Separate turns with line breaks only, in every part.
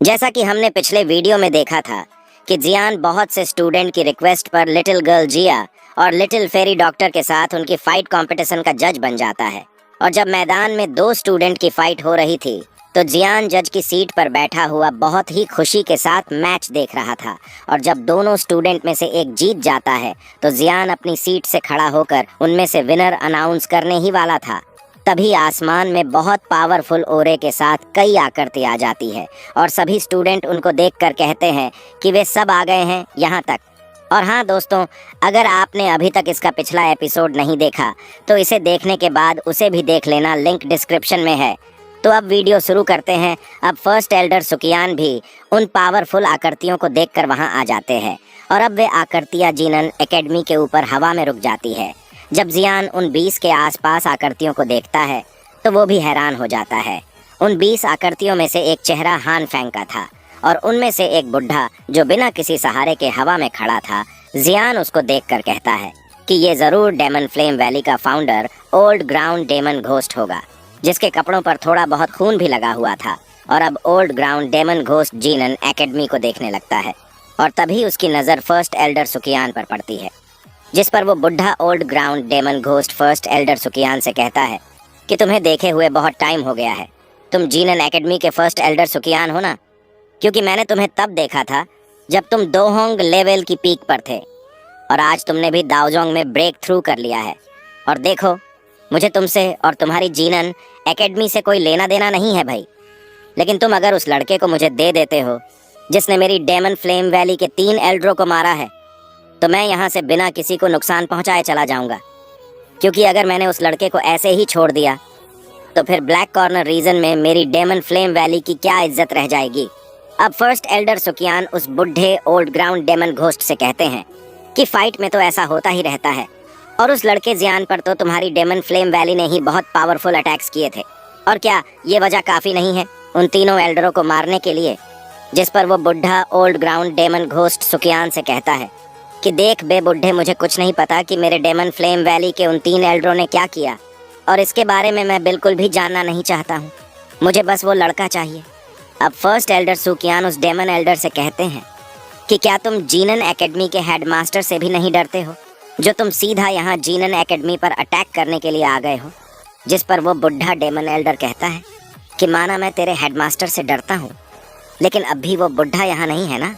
जैसा कि हमने पिछले वीडियो में देखा था कि जियान बहुत से स्टूडेंट की रिक्वेस्ट पर लिटिल गर्ल जिया और लिटिल फेरी डॉक्टर के साथ उनकी फाइट कंपटीशन का जज बन जाता है। और जब मैदान में दो स्टूडेंट की फाइट हो रही थी तो जियान जज की सीट पर बैठा हुआ बहुत ही खुशी के साथ मैच देख रहा था। और जब दोनों स्टूडेंट में से एक जीत जाता है तो जियान अपनी सीट से खड़ा होकर उनमें से विनर अनाउंस करने ही वाला था। तभी आसमान में बहुत पावरफुल ओरे के साथ कई आकृति आ जाती है और सभी स्टूडेंट उनको देखकर कहते हैं कि वे सब आ गए हैं यहाँ तक। और हाँ दोस्तों, अगर आपने अभी तक इसका पिछला एपिसोड नहीं देखा तो इसे देखने के बाद उसे भी देख लेना, लिंक डिस्क्रिप्शन में है। तो अब वीडियो शुरू करते हैं। अब फर्स्ट एल्डर सुकियान भी उन पावरफुल आकृतियों को देखकर वहाँ आ जाते हैं और अब वे आकृतियाँ जीनन एकेडमी के ऊपर हवा में रुक जाती है। जब जियान उन 20 के आसपास आकृतियों को देखता है तो वो भी हैरान हो जाता है। उन 20 आकृतियों में से एक चेहरा हान फैंग का था और उनमें से एक बुढ़ा जो बिना किसी सहारे के हवा में खड़ा था। जियान उसको देखकर कहता है कि ये जरूर डेमन फ्लेम वैली का founder old ground demon ghost होगा, जिसके कपड़ों पर थोड़ा बहुत खून भी लगा हुआ था। और अब old ground demon ghost Jinan academy को देखने लगता है और तभी उसकी नज़र फर्स्ट एल्डर सुकियान पर पड़ती है, जिस पर वो बुढ़ा old ground demon ghost first elder Sukiyan से कहता है कि तुम्हें देखे हुए बहुत टाइम हो गया है। तुम जीनन एकेडमी के फर्स्ट एल्डर सुकियान हो ना? क्योंकि मैंने तुम्हें तब देखा था जब तुम दोहोंग लेवल की पीक पर थे और आज तुमने भी दाओजोंग में ब्रेक थ्रू कर लिया है। और देखो, मुझे तुमसे और तुम्हारी जीनन एकेडमी से कोई लेना देना नहीं है भाई, लेकिन तुम अगर उस लड़के को मुझे दे देते हो जिसने मेरी डेमन फ्लेम वैली के 3 एल्डरों को मारा है तो मैं यहाँ से बिना किसी को नुकसान पहुँचाए चला जाऊँगा। क्योंकि अगर मैंने उस लड़के को ऐसे ही छोड़ दिया तो फिर ब्लैक कॉर्नर रीजन में मेरी डेमन फ्लेम वैली की क्या इज्जत रह जाएगी। अब फर्स्ट एल्डर सुकियान उस बुढ़े ओल्ड ग्राउंड डेमन घोस्ट से कहते हैं कि फाइट में तो ऐसा होता ही रहता है और उस लड़के जियान पर तो तुम्हारी डेमन फ्लेम वैली ने ही बहुत पावरफुल अटैक्स किए थे। और क्या ये वजह काफ़ी नहीं है उन तीनों एल्डरों को मारने के लिए? जिस पर वो बुढ़ा ओल्ड ग्राउंड डेमन घोस्ट सुकियान से कहता है कि देख बे बुढ़े, मुझे कुछ नहीं पता कि मेरे डेमन फ्लेम वैली के उन 3 एल्डरों ने क्या किया और इसके बारे में मैं बिल्कुल भी जानना नहीं चाहता हूँ। मुझे बस वो लड़का चाहिए। अब फर्स्ट एल्डर सुकियान उस डेमन एल्डर से कहते हैं कि क्या तुम जीनन एकेडमी के हेडमास्टर से भी नहीं डरते हो, जो तुम सीधा यहाँ जीनन एकेडमी पर अटैक करने के लिए आ गए हो? जिस पर वो बुढ़ा डेमन एल्डर कहता है कि माना मैं तेरे हेडमास्टर से डरता हूँ, लेकिन अब भी वो बुढ़ा यहाँ नहीं है ना।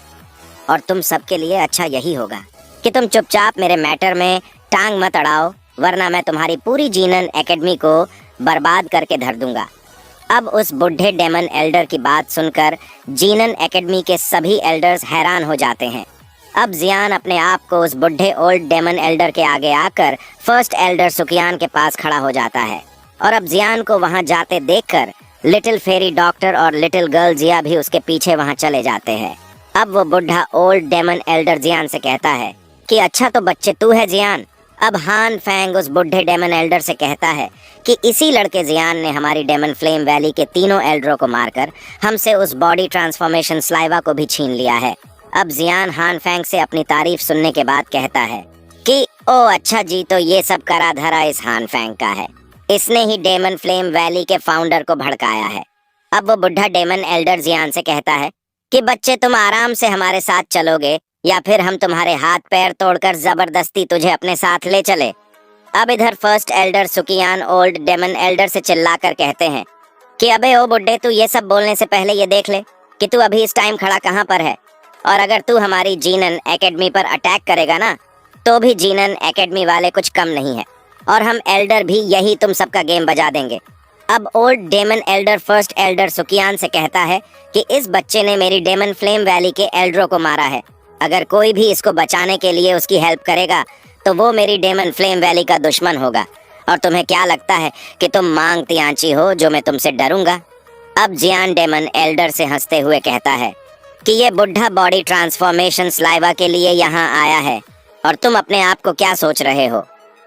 और तुम सबके लिए अच्छा यही होगा कि तुम चुपचाप मेरे मैटर में टांग मत अड़ाओ, वरना मैं तुम्हारी पूरी जीनन एकेडमी को बर्बाद करके धर दूंगा। अब उस बुढ़े डेमन एल्डर की बात सुनकर जीनन एकेडमी के सभी एल्डर्स हैरान हो जाते हैं। अब जियान अपने आप को उस बुढ़े ओल्ड डेमन एल्डर के आगे आकर फर्स्ट एल्डर सुकियान के पास खड़ा हो जाता है। और अब जियान को वहां जाते देखकर लिटिल फेरी डॉक्टर और लिटिल गर्ल जिया भी उसके पीछे वहां चले जाते हैं। अब वो बुढ़ा ओल्ड डेमन एल्डर जियान से कहता है कि अच्छा तो बच्चे तू है जियान। अब हान फैंग उस बुढ़े डेमन एल्डर से कहता है कि इसी लड़के जियान ने हमारी डेमन फ्लेम वैली के तीनों एल्डरों को मारकर हमसे उस बॉडी ट्रांसफॉर्मेशन स्लाइवा को भी छीन लिया है। अब जियान हान फैंग से अपनी तारीफ सुनने के बाद कहता है कि ओ अच्छा जी, तो ये सब करा धरा इस हान फैंग का है, इसने ही डेमन फ्लेम वैली के फाउंडर को भड़काया है। अब वो बुढ़ा डेमन एल्डर जियान से कहता है कि बच्चे तुम आराम से हमारे साथ चलोगे या फिर हम तुम्हारे हाथ पैर तोड़कर जबरदस्ती तुझे अपने साथ ले चले। अब इधर first elder Sukiyan old demon elder से चिल्लाकर कहते हैं कि अबे ओ बुड्ढे, तू ये सब बोलने से पहले ये देख ले कि तू अभी इस टाइम खड़ा कहाँ पर है। और अगर तू हमारी जीनन एकेडमी पर अटैक करेगा ना तो भी जीनन एकेडमी वाले कुछ कम नहीं है और हम एल्डर भी यही तुम सबका गेम बजा देंगे। अब old demon elder first elder Sukiyan से कहता है कि इस बच्चे ने मेरी डेमन फ्लेम वैली के एल्डरों को मारा है। अगर कोई भी इसको बचाने के लिए उसकी हेल्प करेगा तो वो मेरी डेमन फ्लेम वैली का दुश्मन होगा। और तुम्हें क्या लगता है कि तुम मांगती आंची हो जो मैं तुमसे डरूंगा? अब जियान डेमन एल्डर से हंसते हुए कहता है कि ये बुढ़ा बॉडी ट्रांसफॉर्मेशन स्लाइवा के लिए यहाँ आया है और तुम अपने आप को क्या सोच रहे हो?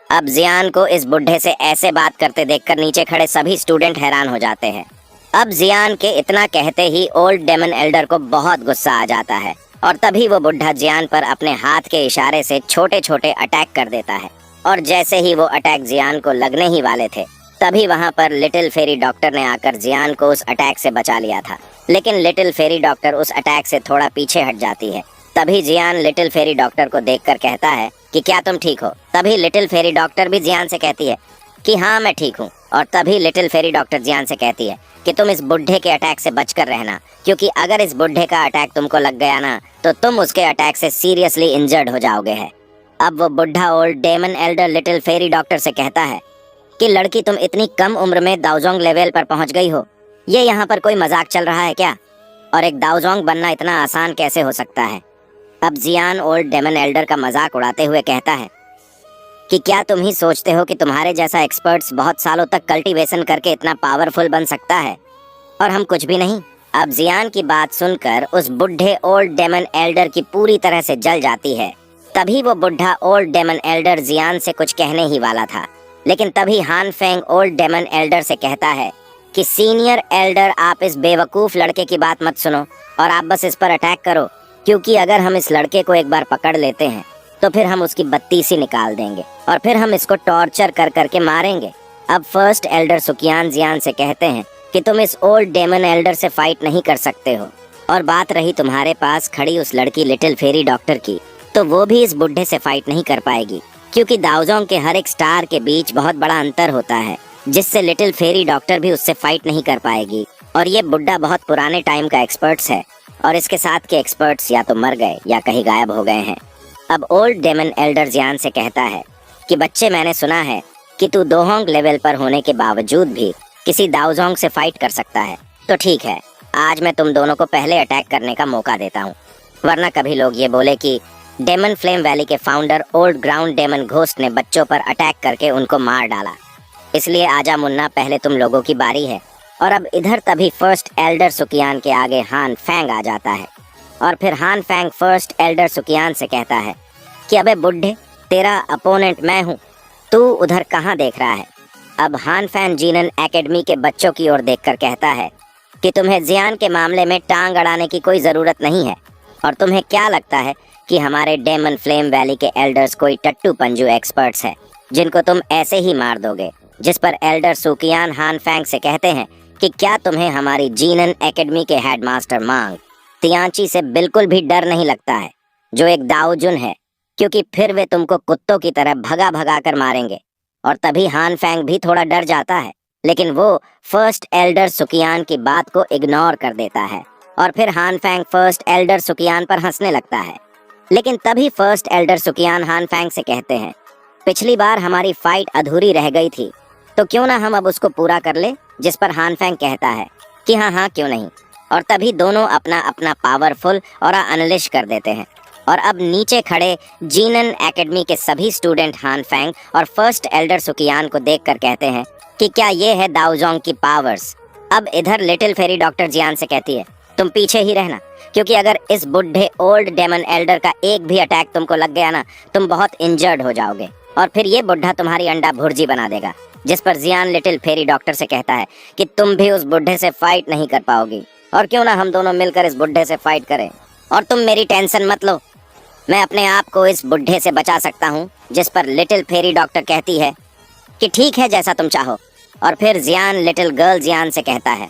अब जियान को इस बुढ़े से ऐसे बात करते देखकर नीचे खड़े सभी स्टूडेंट हैरान हो जाते हैं। अब जियान के इतना कहते ही ओल्ड डेमन एल्डर को बहुत गुस्सा आ जाता है और तभी वो बुढ़ा जियान पर अपने हाथ के इशारे से छोटे छोटे अटैक कर देता है। और जैसे ही वो अटैक जियान को लगने ही वाले थे तभी वहाँ पर लिटिल फेरी डॉक्टर ने आकर जियान को उस अटैक से बचा लिया था, लेकिन लिटिल फेरी डॉक्टर उस अटैक से थोड़ा पीछे हट जाती है। तभी जियान लिटिल फेरी डॉक्टर को देखकर कहता है कि क्या तुम ठीक हो? तभी लिटिल फेरी डॉक्टर भी जियान से कहती है कि हाँ मैं ठीक हूँ। और तभी लिटिल फेरी डॉक्टर जियान से कहती है कि तुम इस बुढ़े के अटैक से बचकर रहना, क्योंकि अगर इस बुढ़े का अटैक तुमको लग गया ना तो तुम उसके अटैक से सीरियसली इंजर्ड हो जाओगे है। अब वो बुढ़ा old demon Elder little fairy doctor से कहता है कि लड़की तुम इतनी कम उम्र में दाओजोंग लेवल पर पहुंच गई हो, ये यहाँ पर कोई मजाक चल रहा है क्या? और एक दाओजोंग बनना इतना आसान कैसे हो सकता है? अब जियान ओल्ड डेमन एल्डर का मजाक उड़ाते हुए कहता है कि क्या तुम ही सोचते हो कि तुम्हारे जैसा एक्सपर्ट्स बहुत सालों तक कल्टीवेशन करके इतना पावरफुल बन सकता है और हम कुछ भी नहीं? अब जियान की बात सुनकर उस बुढ़े ओल्ड डेमन एल्डर की पूरी तरह से जल जाती है। तभी वो बुढ़ा ओल्ड डेमन एल्डर जियान से कुछ कहने ही वाला था, लेकिन तभी हान फेंग ओल्ड डेमन एल्डर से कहता है कि सीनियर एल्डर आप इस बेवकूफ लड़के की बात मत सुनो और आप बस इस पर अटैक करो, क्योंकि अगर हम इस लड़के को एक बार पकड़ लेते हैं तो फिर हम उसकी बत्तीसी निकाल देंगे और फिर हम इसको टॉर्चर कर करके मारेंगे। अब फर्स्ट एल्डर सुकियान जियान से कहते हैं कि तुम इस ओल्ड डेमन एल्डर से फाइट नहीं कर सकते हो, और बात रही तुम्हारे पास खड़ी उस लड़की लिटिल फेरी डॉक्टर की, तो वो भी इस बुढ़े से फाइट नहीं कर पाएगी, क्योंकि दाओजोंग के हर एक स्टार के बीच बहुत बड़ा अंतर होता है, जिससे लिटिल फेरी डॉक्टर भी उससे फाइट नहीं कर पाएगी। और ये बुढ़ा बहुत पुराने टाइम का एक्सपर्ट्स है और इसके साथ के एक्सपर्ट्स या तो मर गए या कहीं गायब हो गए हैं। अब ओल्ड डेमन एल्डर जियान से कहता है कि बच्चे मैंने सुना है कि तू दोहोंग लेवल पर होने के बावजूद भी किसी दाओजोंग से फाइट कर सकता है, तो ठीक है आज मैं तुम दोनों को पहले अटैक करने का मौका देता हूँ, वरना कभी लोग ये बोले कि डेमन फ्लेम वैली के founder old ground demon ghost ने बच्चों पर अटैक करके उनको मार डाला। इसलिए आजा मुन्ना, पहले तुम लोगों की बारी है। और अब इधर तभी फर्स्ट एल्डर सुकियान के आगे हान फेंग आ जाता है और फिर हान फेंग फर्स्ट एल्डर सुकियान से कहता है कि अबे बुढ़े, तेरा अपोनेंट मैं हूँ, तू उधर कहाँ देख रहा है? अब हान फेंग जीनन एकेडमी के बच्चों की ओर देखकर कहता है कि तुम्हें जियान के मामले में टांग अड़ाने की कोई जरूरत नहीं है, और तुम्हें क्या लगता है कि हमारे डेमन फ्लेम वैली के एल्डर्स कोई टट्टू पंजू एक्सपर्ट्स हैं जिनको तुम ऐसे ही मार दोगे? जिस पर एल्डर सुकियान हान फेंग से कहते हैं कि क्या तुम्हें हमारी जीनन एकेडमी के हेडमास्टर मांग तियांची से बिल्कुल भी डर नहीं लगता है, जो एक दाओजुन है, क्योंकि फिर वे तुमको कुत्तों की तरह भगा भगा कर मारेंगे। और तभी हान फेंग भी थोड़ा डर जाता है, लेकिन वो फर्स्ट एल्डर सुकियान की बात को इग्नोर कर देता है और फिर हान फेंग फर्स्ट एल्डर सुकियान पर हंसने लगता है। लेकिन तभी फर्स्ट एल्डर सुकियान हान फेंग से कहते हैं पिछली बार हमारी फाइट अधूरी रह गई थी, तो क्यों ना हम अब उसको पूरा कर ले? जिस पर हान फेंग कहता है कि हाँ क्यों नहीं। और तभी दोनों अपना अपना पावरफुल और अनलिश कर देते हैं और अब नीचे खड़े जीनन एकेडमी के सभी स्टूडेंट हान फेंग और फर्स्ट एल्डर सुकियान को देखकर कहते हैं कि क्या ये है दाओजोंग की पावर्स? अब इधर लिटिल फेरी डॉक्टर जियान से कहती है तुम पीछे ही रहना, क्योंकि अगर इस बुढ़े ओल्ड डेमन एल्डर का एक भी अटैक तुमको लग गया ना, तुम बहुत इंजर्ड हो जाओगे और फिर ये बुढ़ा तुम्हारी अंडा भुर्जी बना देगा। जिस पर जियान लिटिल फेरी डॉक्टर से कहता है कि तुम भी उस बुढ़े से फाइट नहीं कर पाओगी, और क्यों ना हम दोनों मिलकर इस बुढ़े से फाइट करें, और तुम मेरी टेंशन मत लो, मैं अपने आप को इस बुढ़े से बचा सकता हूँ। जिस पर लिटिल फेरी डॉक्टर कहती है कि ठीक है जैसा तुम चाहो। और फिर जियान लिटिल गर्ल जियान से कहता है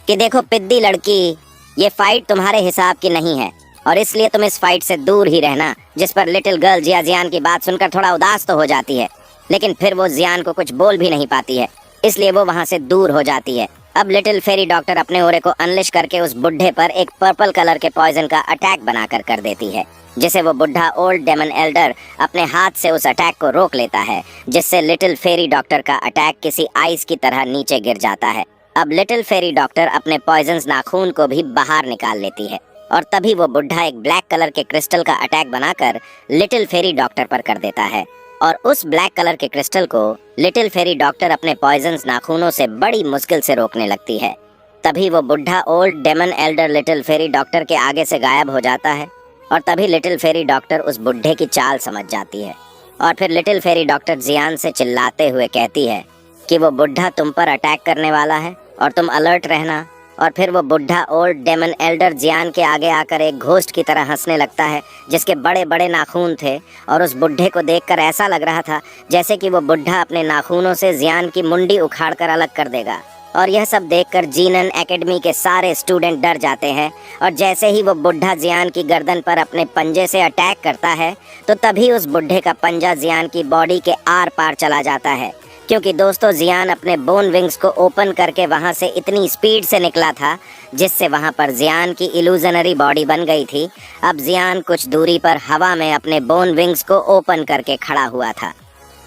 कि देखो पिद्दी लड़की, ये फाइट तुम्हारे हिसाब की नहीं है और इसलिए तुम इस फाइट से दूर ही रहना। जिस पर लिटिल गर्ल जियान की बात सुनकर थोड़ा उदास तो हो जाती है, लेकिन फिर वो जियान को कुछ बोल भी नहीं पाती है, इसलिए वो वहाँ से दूर हो जाती है। अब लिटिल फेरी डॉक्टर अपने ओरे को अनलिश करके उस बुढ़े पर एक पर्पल कलर के पॉइजन का अटैक बनाकर कर देती है, जिसे वो बुढ़ा ओल्ड डेमन एल्डर अपने हाथ से उस अटैक को रोक लेता है, जिससे लिटिल फेरी डॉक्टर का अटैक किसी आइस की तरह नीचे गिर जाता है। अब लिटिल फेरी डॉक्टर अपने पॉइजन्स नाखून को भी बाहर निकाल लेती है और तभी वो बुढ़ा एक ब्लैक कलर के क्रिस्टल का अटैक बनाकर लिटिल फेरी डॉक्टर पर कर देता है और उस ब्लैक कलर के क्रिस्टल को लिटिल फेरी डॉक्टर अपने पॉइजन्स नाखूनों से बड़ी मुश्किल से रोकने लगती है। तभी वो बुढ़ा old demon Elder little fairy doctor के आगे से गायब हो जाता है और तभी लिटिल फेरी डॉक्टर उस बुढ़े की चाल समझ जाती है और फिर लिटिल फेरी डॉक्टर जियान से चिल्लाते हुए कहती है कि वो बुढ़ा तुम पर अटैक करने वाला है और तुम अलर्ट रहना, और फिर वो बुढ़ा ओल्ड डेमन एल्डर जियान के आगे आकर एक घोस्ट की तरह हंसने लगता है जिसके बड़े बड़े नाखून थे। और उस बुढ़े को देखकर ऐसा लग रहा था जैसे कि वो बुढ़ा अपने नाखूनों से जियान की मुंडी उखाड़कर अलग कर देगा। और यह सब देखकर जीनन एकेडमी के सारे स्टूडेंट डर जाते हैं। और जैसे ही वो बुढ़ा जियान की गर्दन पर अपने पंजे से अटैक करता है तो तभी उस बुढ़े का पंजा जियान की बॉडी के आर पार चला जाता है। क्योंकि दोस्तों जियान अपने बोन विंग्स को ओपन करके वहां से इतनी स्पीड से निकला था जिससे वहां पर जियान की इल्यूजनरी बॉडी बन गई थी। अब जियान कुछ दूरी पर हवा में अपने बोन विंग्स को ओपन करके खड़ा हुआ था,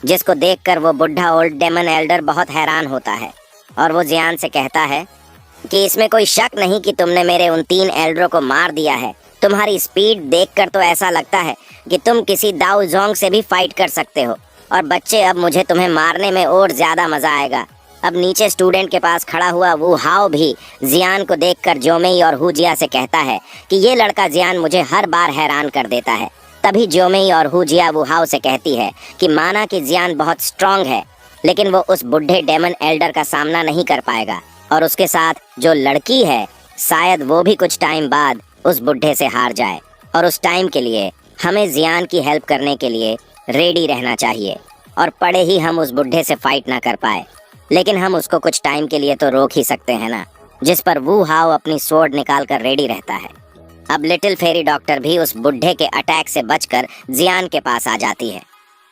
जिसको देखकर वो बुढ़ा ओल्ड डेमन एल्डर बहुत हैरान होता है। और वो जियान से कहता है कि इसमें कोई शक नहीं कि तुमने मेरे उन 3 एल्डरों को मार दिया है। तुम्हारी स्पीड देखकर तो ऐसा लगता है कि तुम किसी दाऊ जोंग से भी फाइट कर सकते हो। और बच्चे, अब मुझे तुम्हें मारने में और ज्यादा मजा आएगा। अब नीचे स्टूडेंट के पास खड़ा हुआ वो हाओ भी जियान को देखकर जोमेई और हुजिया से कहता है कि ये लड़का जियान मुझे हर बार हैरान कर देता है। तभी जोमेई और हुजिया वो हाओ से कहती है कि माना कि जियान बहुत स्ट्रांग है, लेकिन वो उस बुढ़े डेमन एल्डर का सामना नहीं कर पाएगा। और उसके साथ जो लड़की है शायद वो भी कुछ टाइम बाद उस बुढ़े से हार जाए। और उस टाइम के लिए हमें जियान की हेल्प करने के लिए रेडी रहना चाहिए। और पड़े ही हम उस बुढ़े से फाइट ना कर पाए, लेकिन हम उसको कुछ टाइम के लिए तो रोक ही सकते हैं ना। जिस पर वू हाओ अपनी स्वॉर्ड निकाल कर रेडी रहता है। अब लिटिल फेरी डॉक्टर भी उस बुढ़े के अटैक से बचकर जियान के पास आ जाती है।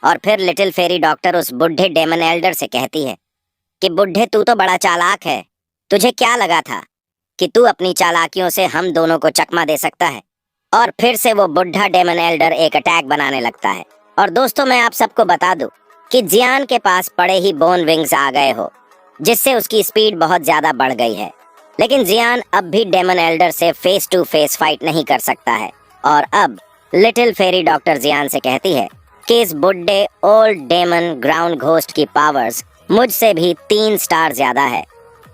और फिर लिटिल फेरी डॉक्टर उस बुढ़े डेमन एल्डर से कहती है कि बुढ़े, तू तो बड़ा चालाक है। तुझे क्या लगा था कि तू अपनी चालाकियों से हम दोनों को चकमा दे सकता है? और फिर से वो बुढ़ा डेमन एल्डर एक अटैक बनाने लगता है। और दोस्तों, मैं आप सबको बता दूं कि जियान के पास पड़े ही बोन विंग्स आ गए हो, जिससे उसकी स्पीड बहुत ज्यादा बढ़ गई है। लेकिन जियान अब भी डेमन एल्डर से फेस टू फेस फाइट नहीं कर सकता है। और अब लिटिल फेरी डॉक्टर जियान से कहती है कि इस बुढ़े ओल्ड डेमन ग्राउंड घोस्ट की पावर्स मुझसे भी 3 स्टार ज्यादा है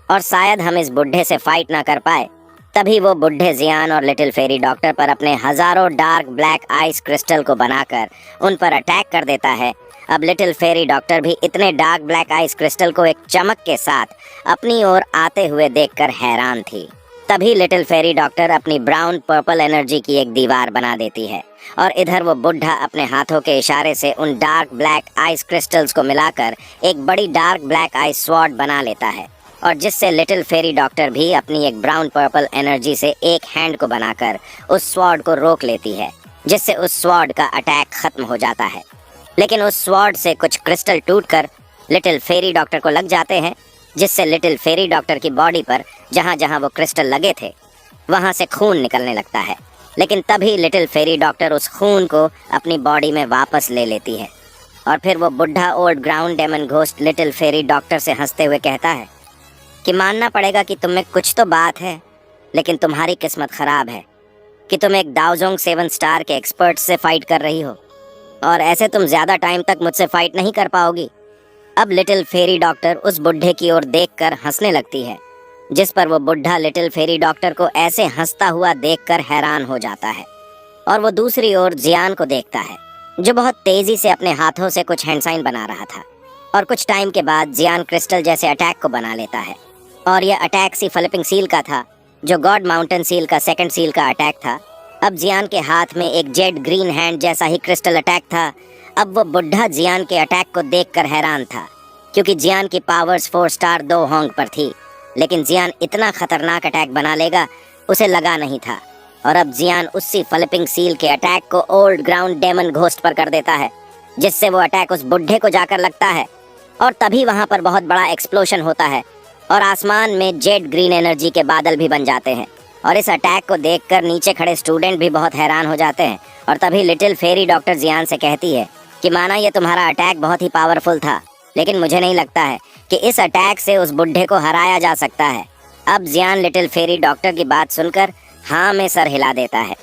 और शायद हम इस बुढ़े से फाइट ना कर पाए। तभी वो बुढ़े जियान और लिटिल फेरी डॉक्टर पर अपने हजारों डार्क ब्लैक आइस क्रिस्टल को बनाकर उन पर अटैक कर देता है। अब लिटिल फेरी डॉक्टर भी इतने डार्क ब्लैक आइस क्रिस्टल को एक चमक के साथ अपनी ओर आते हुए देखकर हैरान थी। तभी लिटिल फेरी डॉक्टर अपनी ब्राउन पर्पल एनर्जी की एक दीवार बना देती है और इधर वो बुढ़ा अपने हाथों के इशारे से उन डार्क ब्लैक आइस क्रिस्टल्स को मिलाकर एक बड़ी डार्क ब्लैक आइस स्वॉर्ड बना लेता है। और जिससे लिटिल फेरी डॉक्टर भी अपनी एक ब्राउन पर्पल एनर्जी से एक हैंड को बनाकर उस स्वॉर्ड को रोक लेती है, जिससे उस स्वॉर्ड का अटैक खत्म हो जाता है। लेकिन उस स्वॉर्ड से कुछ क्रिस्टल टूटकर लिटिल फेरी डॉक्टर को लग जाते हैं, जिससे लिटिल फेरी डॉक्टर की बॉडी पर जहां जहां वो क्रिस्टल लगे थे वहां से खून निकलने लगता है। लेकिन तभी लिटिल फेरी डॉक्टर उस खून को अपनी बॉडी में वापस ले लेती है। और फिर वो बुढ़ा old ground demon ghost little fairy doctor से हंसते हुए कहता है कि मानना पड़ेगा कि तुम में कुछ तो बात है, लेकिन तुम्हारी किस्मत खराब है कि तुम एक दाओजोंग 7 स्टार के एक्सपर्ट से फाइट कर रही हो और ऐसे तुम ज्यादा टाइम तक मुझसे फाइट नहीं कर पाओगी। अब लिटिल फेरी डॉक्टर उस बुढ़े की ओर देखकर हंसने लगती है, जिस पर वो बुढ़ा लिटिल फेरी डॉक्टर को ऐसे हंसता हुआ देखकर हैरान हो जाता है। और वो दूसरी ओर जियान को देखता है, जो बहुत तेजी से अपने हाथों से कुछ हैंड साइन बना रहा था। और कुछ टाइम के बाद जियान क्रिस्टल जैसे अटैक को बना लेता है। और यह अटैक सी फ्लिपिंग सील का था, जो गॉड माउंटेन सील का सेकंड सील का अटैक था। अब जियान के हाथ में एक जेड ग्रीन हैंड जैसा ही क्रिस्टल अटैक था। अब वो बुढ़ा जियान के अटैक को देखकर हैरान था, क्योंकि जियान की पावर्स 4 स्टार 2 होंग पर थी। लेकिन जियान इतना खतरनाक अटैक बना लेगा उसे लगा नहीं था। और अब जियान उसी फ्लिपिंग सील के अटैक को ओल्ड ग्राउंड डेमन घोस्ट पर कर देता है, जिससे वो अटैक उस बुढ़े को जाकर लगता है। और तभी वहां पर बहुत बड़ा एक्सप्लोशन होता है और आसमान में जेड ग्रीन एनर्जी के बादल भी बन जाते हैं। और इस अटैक को देखकर नीचे खड़े स्टूडेंट भी बहुत हैरान हो जाते हैं। और तभी लिटिल फेरी डॉक्टर जियान से कहती है कि माना ये तुम्हारा अटैक बहुत ही पावरफुल था, लेकिन मुझे नहीं लगता है कि इस अटैक से उस बुढ़े को हराया जा सकता है। अब जियान लिटिल फेरी डॉक्टर की बात सुनकर हाँ में सर हिला देता है,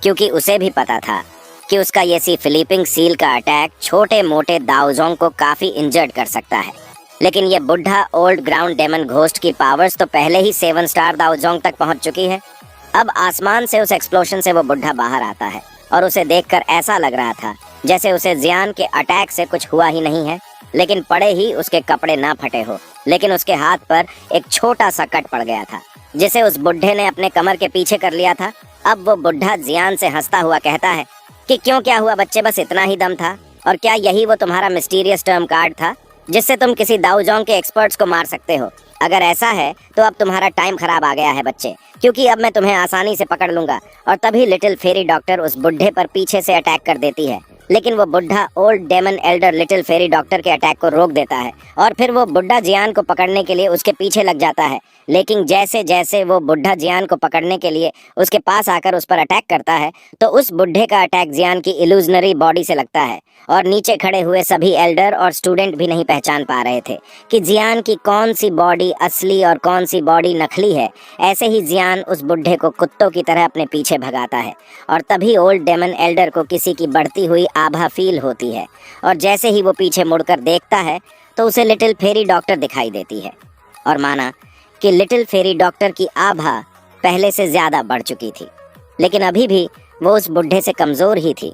क्योंकि उसे भी पता था कि उसका ये सी फ्लिपिंग सील का अटैक छोटे मोटे दाओजोंग को काफी इंजर्ड कर सकता है। लेकिन ये बुढ़ा ओल्ड ग्राउंड डेमन घोस्ट की पावर्स तो पहले ही 7 स्टार दाओजोंग तक पहुंच चुकी है। अब आसमान से उस एक्सप्लोशन से वो बुढ़ा बाहर आता है और उसे देखकर ऐसा लग रहा था जैसे उसे जियान के अटैक से कुछ हुआ ही नहीं है। लेकिन पड़े ही उसके कपड़े ना फटे हो, लेकिन उसके हाथ पर एक छोटा सा कट पड़ गया था। जिसे उस बुढ़े ने अपने कमर के पीछे कर लिया था। अब वो बुढ़ा जियान से हंसता हुआ कहता है कि क्यों, क्या हुआ बच्चे, बस इतना ही दम था? और क्या यही वो तुम्हारा मिस्टीरियस टर्म कार्ड था जिससे तुम किसी दाऊजोंग के एक्सपर्ट्स को मार सकते हो? अगर ऐसा है तो अब तुम्हारा टाइम खराब आ गया है बच्चे, क्योंकि अब मैं तुम्हें आसानी से पकड़ लूंगा। और तभी लिटिल फेरी डॉक्टर उस बुढ़े पर पीछे से अटैक कर देती है, लेकिन वो बुढ़ा old demon Elder little fairy doctor के अटैक को रोक देता है और फिर वो बुढ़ा जियान को पकड़ने के लिए उसके पीछे लग जाता है। लेकिन जैसे जैसे वो बुढ़ा जियान को पकड़ने के लिए उसके पास आकर उस पर अटैक करता है तो उस बुढ़े का अटैक जियान की इल्यूजनरी बॉडी से लगता है और नीचे खड़े हुए सभी एल्डर और स्टूडेंट भी नहीं पहचान पा रहे थे कि जियान की कौन सी बॉडी असली और कौन सी बॉडी नकली है। ऐसे ही जियान उस बुढ़े को कुत्तों की तरह अपने पीछे भगाता है और तभी ओल्ड डेमन एल्डर को किसी की बढ़ती हुई आभा फील होती है और जैसे ही वो पीछे मुड़कर देखता है तो उसे लिटिल फेरी डॉक्टर दिखाई देती है और माना कि लिटिल फेरी डॉक्टर की आभा पहले से ज्यादा बढ़ चुकी थी, लेकिन अभी भी वो उस बुढ़े से कमजोर ही थी।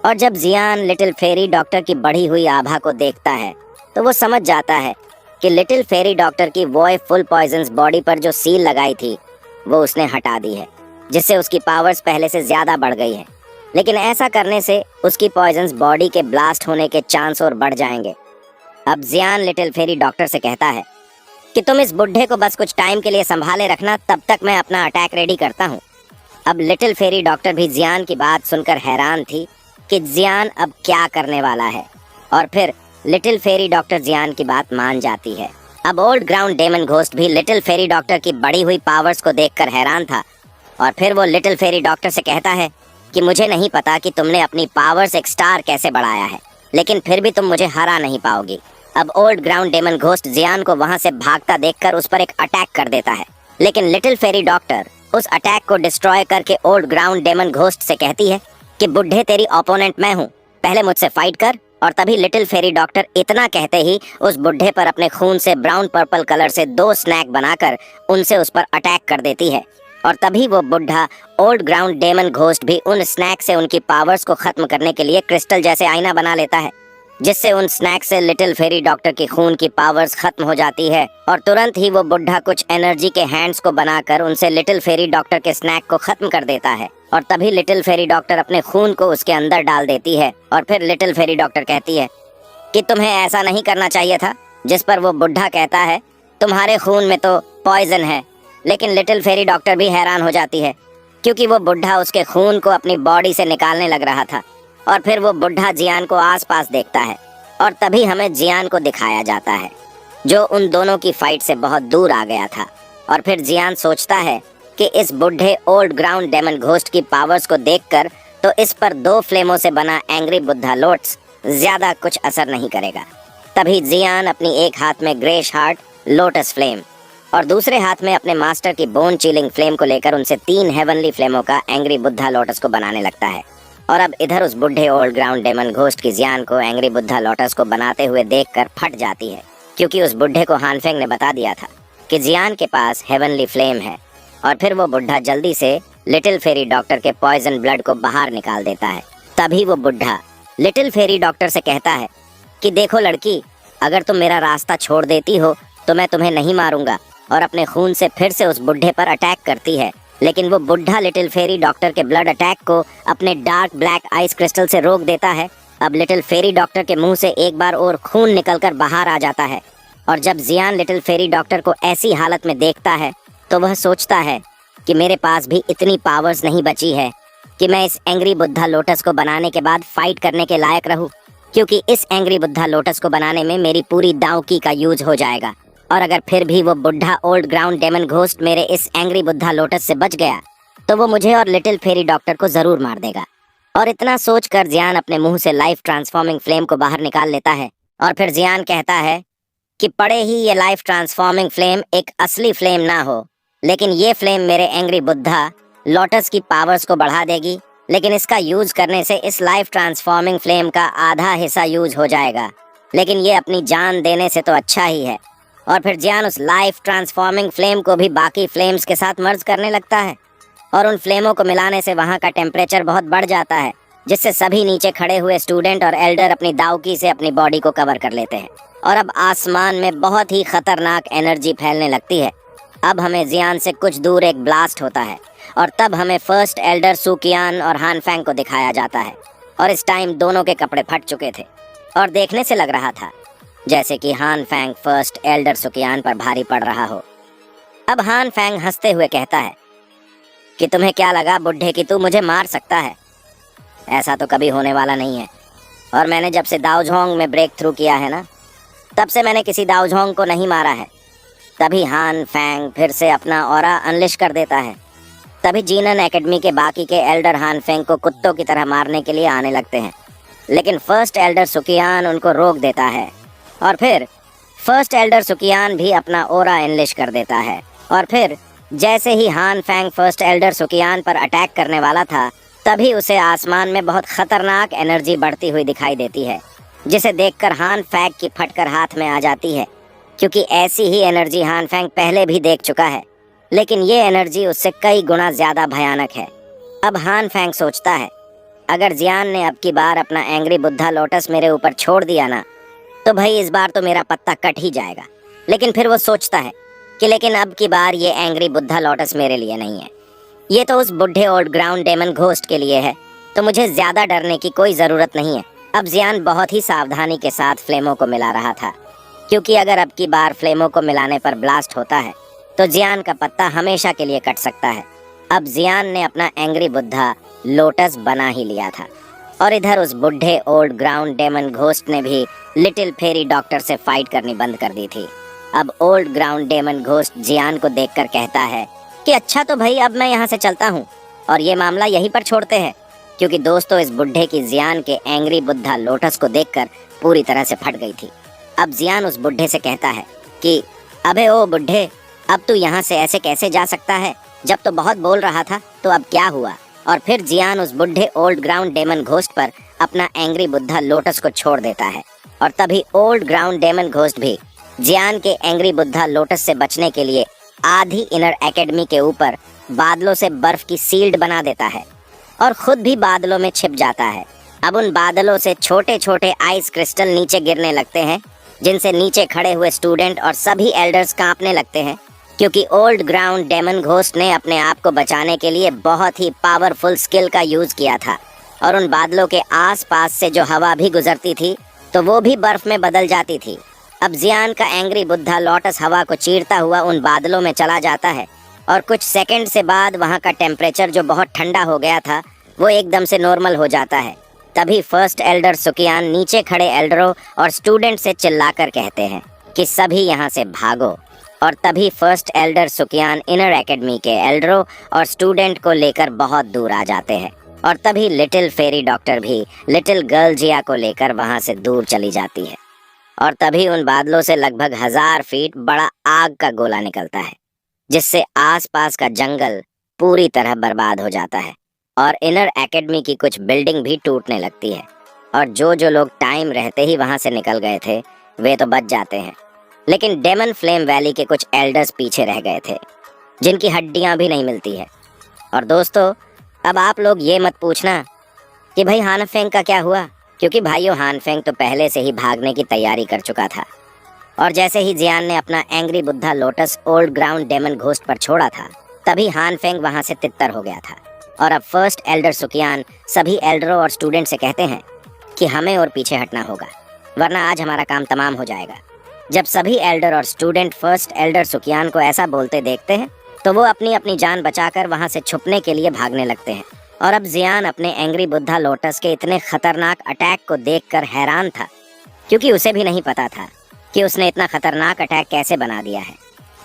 और जब जियान लिटिल फेरी डॉक्टर की बढ़ी हुई आभा को देखता है तो वो समझ जाता है कि लिटिल फेरी डॉक्टर की वॉय फुल पॉइजन्स बॉडी पर जो सील लगाई थी वो उसने हटा दी है, जिससे उसकी पावर्स पहले से ज्यादा बढ़ गई है। लेकिन ऐसा करने से उसकी पॉइजन्स बॉडी के ब्लास्ट होने के चांस और बढ़ जाएंगे। अब जियान लिटिल फेरी डॉक्टर से कहता है कि तुम इस बुढ़े को बस कुछ टाइम के लिए संभाले रखना, तब तक मैं अपना अटैक रेडी करता हूँ। अब लिटिल फेरी डॉक्टर भी जियान की बात सुनकर हैरान थी कि जियान अब क्या करने वाला है, और फिर लिटिल फेरी डॉक्टर जियान की बात मान जाती है। अब ओल्ड ग्राउंड डेमन घोस्ट भी लिटिल फेरी डॉक्टर की बढ़ी हुई पावर्स को देखकर हैरान था और फिर वो लिटिल फेरी डॉक्टर से कहता है कि मुझे नहीं पता कि तुमने अपनी पावर्स एक स्टार कैसे बढ़ाया है, लेकिन फिर भी तुम मुझे हरा नहीं पाओगी। अब ओल्ड ग्राउंड डेमन घोस्ट जियान को वहां से भागता देखकर उस पर एक अटैक कर देता है, लेकिन लिटिल फेरी डॉक्टर उस अटैक को डिस्ट्रॉय करके ओल्ड ग्राउंड डेमन घोस्ट से कहती है कि बुढ़े तेरी ओपोनेंट मैं हूँ, पहले मुझसे फाइट कर। और तभी लिटिल फेरी डॉक्टर इतना कहते ही उस बुढ़े पर अपने खून से ब्राउन पर्पल कलर से 2 स्नैक बनाकर उनसे उस पर अटैक कर देती है। और तभी वो बुढ़ा ओल्ड ग्राउंड डेमन घोस्ट भी उन स्नैक से उनकी पावर्स को खत्म करने के लिए क्रिस्टल जैसे आईना बना लेता है, जिससे उन स्नैक से लिटिल फेरी डॉक्टर की खून की पावर्स खत्म हो जाती है। और तुरंत ही वो बुढ़ा कुछ एनर्जी के हैंड्स को बनाकर उनसे लिटिल फेरी डॉक्टर के स्नैक को खत्म कर देता है। और तभी लिटिल फेरी डॉक्टर अपने खून को उसके अंदर डाल देती है और फिर लिटिल फेरी डॉक्टर कहती है कि तुम्हें ऐसा नहीं करना चाहिए था। जिस पर वो बुढ़ा कहता है तुम्हारे खून में तो पॉइजन है। लेकिन लिटिल फेरी डॉक्टर भी हैरान हो जाती है क्योंकि वो बुढ़ा उसके खून को अपनी बॉडी से निकालने लग रहा था। और फिर वो बुढ़ा जियान को आसपास देखता है और तभी हमें जियान को दिखाया जाता है जो उन दोनों की फाइट से बहुत दूर आ गया था। और फिर जियान सोचता है कि इस बुढ़े ओल्ड ग्राउंड डेमन घोस्ट की पावर्स को देखकर तो इस पर 2 फ्लेमों से बना एंग्री बुद्धा लोट्स ज्यादा कुछ असर नहीं करेगा। तभी जियान अपनी एक हाथ में ग्रेश हार्ट लोटस फ्लेम और दूसरे हाथ में अपने मास्टर की बोन चीलिंग फ्लेम को लेकर उनसे 3 हेवनली फ्लेमों का एंग्री बुद्धा लोटस को बनाने लगता है। और अब इधर उस बुढ़े ओल्ड ग्राउंड डेमन घोस्ट की जियान को एंग्री बुद्धा लोटस को बनाते हुए देखकर फट जाती है, क्योंकि उस बुढ़े को हानफेंग ने बता दिया था कि जियान के पास हेवनली फ्लेम है। और फिर वो बुढ़ा जल्दी से लिटिल फेरी डॉक्टर के पॉइजन ब्लड को बाहर निकाल देता है। तभी वो बुढ़ा लिटिल फेरी डॉक्टर से कहता है कि देखो लड़की, अगर तुम मेरा रास्ता छोड़ देती हो तो मैं तुम्हें नहीं मारूंगा। और अपने खून से फिर से उस बुढ़े पर अटैक करती है, लेकिन वो बुढ़ा लिटिल फेरी डॉक्टर के ब्लड अटैक को अपने डार्क ब्लैक आइस क्रिस्टल से रोक देता है। अब लिटिल फेरी डॉक्टर के मुंह से एक बार और खून निकलकर बाहर आ जाता है। और जब जियान लिटिल फेरी डॉक्टर को ऐसी हालत में देखता है तो वह सोचता है कि मेरे पास भी इतनी पावर्स नहीं बची है कि मैं इस एंग्री बुद्धा लोटस को बनाने के बाद फाइट करने के लायक रहूं, क्योंकि इस एंग्री बुद्धा लोटस को बनाने में मेरी पूरी दांव का यूज हो जाएगा। और अगर फिर भी वो बुढ़ा ओल्ड ग्राउंड डेमन घोस्ट मेरे इस एंग्री बुद्धा लोटस से बच गया तो वो मुझे और लिटिल फेरी डॉक्टर को जरूर मार देगा। और इतना सोचकर जियान अपने मुंह से लाइफ ट्रांसफॉर्मिंग फ्लेम को बाहर निकाल लेता है। और फिर जियान कहता है कि पड़े ही ये लाइफ ट्रांसफॉर्मिंग फ्लेम एक असली फ्लेम ना हो, लेकिन ये फ्लेम मेरे एंग्री बुद्धा लोटस की पावर्स को बढ़ा देगी, लेकिन इसका यूज करने से इस लाइफ ट्रांसफॉर्मिंग फ्लेम का आधा हिस्सा यूज हो जाएगा, लेकिन ये अपनी जान देने से तो अच्छा ही है। और फिर जियान उस लाइफ ट्रांसफॉर्मिंग फ्लेम को भी बाकी फ्लेम्स के साथ मर्ज करने लगता है और उन फ्लेमों को मिलाने से वहाँ का टेम्परेचर बहुत बढ़ जाता है, जिससे सभी नीचे खड़े हुए स्टूडेंट और एल्डर अपनी दावकी से अपनी बॉडी को कवर कर लेते हैं। और अब आसमान में बहुत ही खतरनाक एनर्जी फैलने लगती है। अब हमें जियान से कुछ दूर एक ब्लास्ट होता है और तब हमें फर्स्ट एल्डर सुकियान और हान फेंग को दिखाया जाता है। और इस टाइम दोनों के कपड़े फट चुके थे और देखने से लग रहा था जैसे कि हान फेंग फर्स्ट एल्डर सुकियान पर भारी पड़ रहा हो। अब हान फेंग हंसते हुए कहता है कि तुम्हें क्या लगा बुड्ढे कि तू मुझे मार सकता है? ऐसा तो कभी होने वाला नहीं है। और मैंने जब से दाओझोंग में ब्रेक थ्रू किया है ना, तब से मैंने किसी दाओझोंग को नहीं मारा है। तभी हान फेंग फिर से अपना ऑरा अनलिश कर देता है। तभी जीनन एकेडमी के बाकी के एल्डर हान फेंग को कुत्तों की तरह मारने के लिए आने लगते हैं, लेकिन फर्स्ट एल्डर सुकियान उनको रोक देता है। और फिर फर्स्ट एल्डर सुकियान भी अपना ऑरा अनलिश कर देता है। और फिर जैसे ही हान फेंग फर्स्ट एल्डर सुकियान पर अटैक करने वाला था, तभी उसे आसमान में बहुत खतरनाक एनर्जी बढ़ती हुई दिखाई देती है, जिसे देखकर हान फेंग की फटकर हाथ में आ जाती है, क्योंकि ऐसी ही एनर्जी हान फेंग पहले भी देख चुका है, लेकिन ये एनर्जी उससे कई गुना ज्यादा भयानक है। अब हान फेंग सोचता है अगर जियान ने अब की बार अपना एंग्री बुद्धा लोटस मेरे ऊपर छोड़ दिया ना, तो भाई इस बार तो मेरा पत्ता कट ही जाएगा। लेकिन फिर वो सोचता है कि लेकिन अब की बार ये एंग्री बुद्धा लोटस मेरे लिए नहीं है, ये तो उस बुढ़े ओल्ड ग्राउंड डेमन घोस्ट के लिए है, तो मुझे ज्यादा डरने की कोई जरूरत नहीं है। अब जियान बहुत ही सावधानी के साथ फ्लेमो को मिला रहा था, क्योंकि अगर अब की बार फ्लेमो को मिलाने पर ब्लास्ट होता है तो जियान का पत्ता हमेशा के लिए कट सकता है। अब जियान ने अपना एंग्री बुद्धा लोटस बना ही लिया था और इधर उस बुढ़े ओल्ड ग्राउंड डेमन घोस्ट ने भी लिटिल फेरी डॉक्टर से फाइट करनी बंद कर दी थी। अब ओल्ड ग्राउंड डेमन घोस्ट जियान को देखकर कहता है कि अच्छा तो भाई अब मैं यहाँ से चलता हूँ और ये मामला यहीं पर छोड़ते हैं, क्योंकि दोस्तों इस बुढ़े की जियान के एंग्री बुद्धा लोटस को देखकर पूरी तरह से फट गई थी। अब जियान उस बुढ़े से कहता है कि अबे ओ बुढ़े, अब तू यहाँ से ऐसे कैसे जा सकता है? जब तो बहुत बोल रहा था, तो अब क्या हुआ? और फिर जियान उस बुढ़े ओल्ड ग्राउंड डेमन घोस्ट पर अपना एंग्री बुद्धा लोटस को छोड़ देता है। और तभी ओल्ड ग्राउंड डेमन घोस्ट भी जियान के एंग्री बुद्धा लोटस से बचने के लिए आधी इनर एकेडमी के ऊपर बादलों से बर्फ की सील्ड बना देता है और खुद भी बादलों में छिप जाता है। अब उन बादलों से छोटे छोटे आइस क्रिस्टल नीचे गिरने लगते हैं, जिनसे नीचे खड़े हुए स्टूडेंट और सभी एल्डर्स कांपने लगते हैं, क्योंकि ओल्ड ग्राउंड डेमन घोस्ट ने अपने आप को बचाने के लिए बहुत ही पावरफुल स्किल का यूज किया था। और उन बादलों के आसपास से जो हवा भी गुजरती थी तो वो भी बर्फ में बदल जाती थी। अब जियान का एंग्री बुद्धा लोटस हवा को चीरता हुआ उन बादलों में चला जाता है और कुछ सेकंड से बाद वहाँ का टेम्परेचर जो बहुत ठंडा हो गया था वो एकदम से नॉर्मल हो जाता है। तभी फर्स्ट एल्डर सुकियान नीचे खड़े एल्डरों और स्टूडेंट से चिल्लाकर कहते हैं कि सभी यहाँ से भागो। और तभी फर्स्ट एल्डर सुकियान इनर एकेडमी के एल्डरों और स्टूडेंट को लेकर बहुत दूर आ जाते हैं। और तभी लिटिल फेरी डॉक्टर भी लिटिल गर्ल जिया को लेकर वहाँ से दूर चली जाती है। और तभी उन बादलों से लगभग 1000 फीट बड़ा आग का गोला निकलता है, जिससे आसपास का जंगल पूरी तरह बर्बाद हो जाता है और इनर एकेडमी की कुछ बिल्डिंग भी टूटने लगती है। और जो लोग टाइम रहते ही वहां से निकल गए थे वे तो बच जाते हैं, लेकिन डेमन फ्लेम वैली के कुछ एल्डर्स पीछे रह गए थे, जिनकी हड्डियां भी नहीं मिलती है। और दोस्तों अब आप लोग ये मत पूछना कि भाई हान फेंग का क्या हुआ, क्योंकि भाइयों हान फेंग तो पहले से ही भागने की तैयारी कर चुका था। और जैसे ही जियान ने अपना angry Buddha lotus old ground demon ghost पर छोड़ा था, तभी हान फेंग वहां से तितर हो गया था। और अब फर्स्ट एल्डर सुकियान सभी एल्डरों और स्टूडेंट से कहते हैं कि हमें और पीछे हटना होगा, वरना आज हमारा काम तमाम हो जाएगा। जब सभी एल्डर और स्टूडेंट फर्स्ट एल्डर सुकियान को ऐसा बोलते देखते हैं तो वो अपनी अपनी जान बचाकर वहां से छुपने के लिए भागने लगते हैं। और अब जियान अपने एंग्री बुद्धा लोटस के इतने खतरनाक अटैक को देखकर हैरान था, क्योंकि उसे भी नहीं पता था कि उसने इतना खतरनाक अटैक कैसे बना दिया है।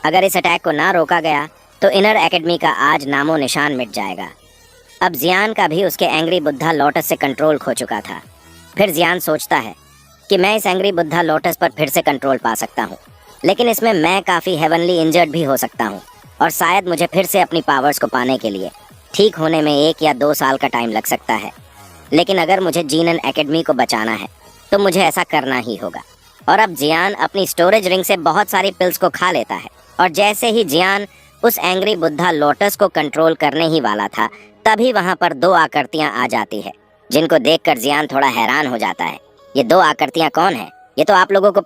अगर इस अटैक को ना रोका गया तो इनर एकेडमी का आज नामो निशान मिट जाएगा। अब जियान का भी उसके एंग्री बुद्धा लोटस से कंट्रोल खो चुका था। फिर जियान सोचता है कि मैं इस एंग्री बुद्धा लोटस पर फिर से कंट्रोल पा सकता हूँ, लेकिन इसमें मैं काफ़ी हेवनली इंजर्ड भी हो सकता हूँ और शायद मुझे फिर से अपनी पावर्स को पाने के लिए ठीक होने में 1 या 2 साल का टाइम लग सकता है। लेकिन अगर मुझे जीनन एकेडमी को बचाना है तो मुझे ऐसा करना ही होगा। और अब जियान अपनी स्टोरेज रिंग से बहुत सारी पिल्स को खा लेता है और जैसे ही जियान उस एंग्री बुद्धा लोटस को कंट्रोल करने ही वाला था, तभी वहां पर 2 आकृतियां आ जाती है, जिनको देखकर जियान थोड़ा हैरान हो जाता है। ये 2 आकृतियां कौन है? ये तो आप लोगों को